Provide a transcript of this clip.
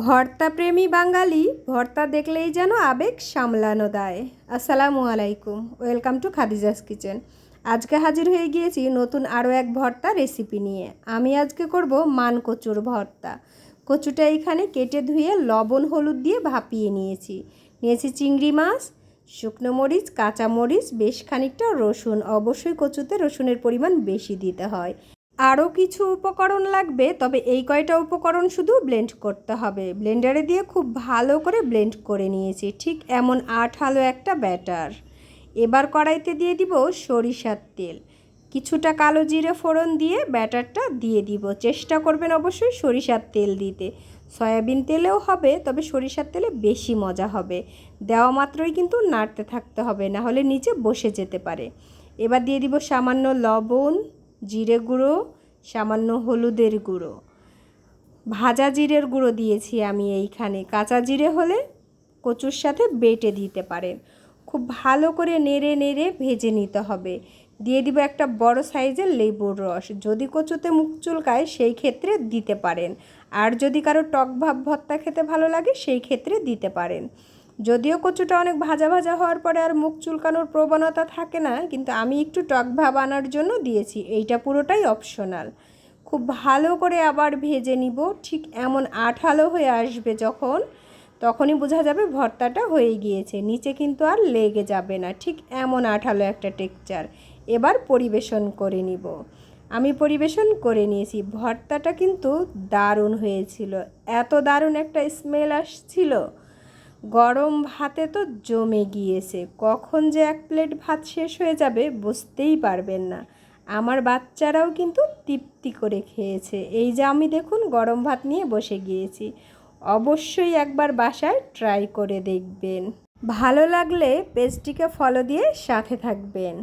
ভর্তা প্রেমী বাঙালি ভর্তা দেখলেই যেন আবেগ সামলানো দায়। আসসালামু আলাইকুম, ওয়েলকাম টু খাদিজাস কিচেন। আজকে হাজির হয়ে গিয়েছি নতুন আরও এক ভর্তা রেসিপি নিয়ে। আমি আজকে করব মান কচুর ভর্তা। কচুটা এখানে কেটে ধুয়ে লবণ হলুদ দিয়ে ভাপিয়ে নিয়েছি চিংড়ি মাছ, শুকনো মরিচ, কাঁচা মরিচ, বেশ খানিকটা রসুন। অবশ্যই কচুতে রসুনের পরিমাণ বেশি দিতে হয়। আরও কিছু উপকরণ লাগবে, তবে এই কয়টা উপকরণ শুধু ব্লেন্ড করতে হবে। ব্লেন্ডারে দিয়ে খুব ভালো করে ব্লেন্ড করে নিয়েছি, ঠিক এমন আঠালো একটা ব্যাটার। এবার কড়াইতে দিয়ে দিব সরিষার তেল, কিছুটা কালো জিরে ফোড়ন দিয়ে ব্যাটারটা দিয়ে দিব। চেষ্টা করবেন অবশ্যই সরিষার তেল দিতে। সয়াবিন তেলেও হবে, তবে সরিষার তেলে বেশি মজা হবে। দেওয়া মাত্রই কিন্তু নাড়তে থাকতে হবে, না হলে নিচে বসে যেতে পারে। এবার দিয়ে দিব সামান্য লবণ, জিরে গুঁড়ো, সামান্য হলুদের গুঁড়ো, ভাজা জিরের গুঁড়ো দিয়েছি আমি এইখানে। কাঁচা জিরে হলে কচুর সাথে বেটে দিতে পারেন। খুব ভালো করে নেড়ে নেড়ে ভেজে নিতে হবে। দিয়ে দিব একটা বড় সাইজের লেবুর রস। যদি কচুতে মুখ চুলকায় সেই ক্ষেত্রে দিতে পারেন, আর যদি কারো টক ভাব ভর্তা খেতে ভালো লাগে সেই ক্ষেত্রে দিতে পারেন। যদিও কচুটা অনেক ভাজা ভাজা হওয়ার পরে আর মুখ চুলকানোর প্রবণতা থাকে না, কিন্তু আমি একটু টক ভাব আনার জন্য দিয়েছি। এইটা পুরোটাই অপশনাল। খুব ভালো করে আবার ভেজে নিব। ঠিক এমন আঠালো হয়ে আসবে যখন, তখনই বোঝা যাবে ভর্তাটা হয়ে গিয়েছে। নিচে কিন্তু আর লেগে যাবে না। ঠিক এমন আঠালো একটা টেক্সচার। এবার পরিবেশন করে নিব। আমি পরিবেশন করে নিয়েছি। ভর্তাটা কিন্তু দারুণ হয়েছিল। এত দারুণ একটা স্মেল আসছিল, গরম ভাতে তো জমে গিয়েছে। কখন যে এক প্লেট ভাত শেষ হয়ে যাবে বুঝতেই পারবেন না। আমার বাচ্চারাও কিন্তু তৃপ্তি করে খেয়েছে। এই যে আমি দেখুন গরম ভাত নিয়ে বসে গিয়েছি। অবশ্যই একবার বাসায় ট্রাই করে দেখবেন। ভালো লাগলে পেজটিকে ফলো দিয়ে সাথে থাকবেন।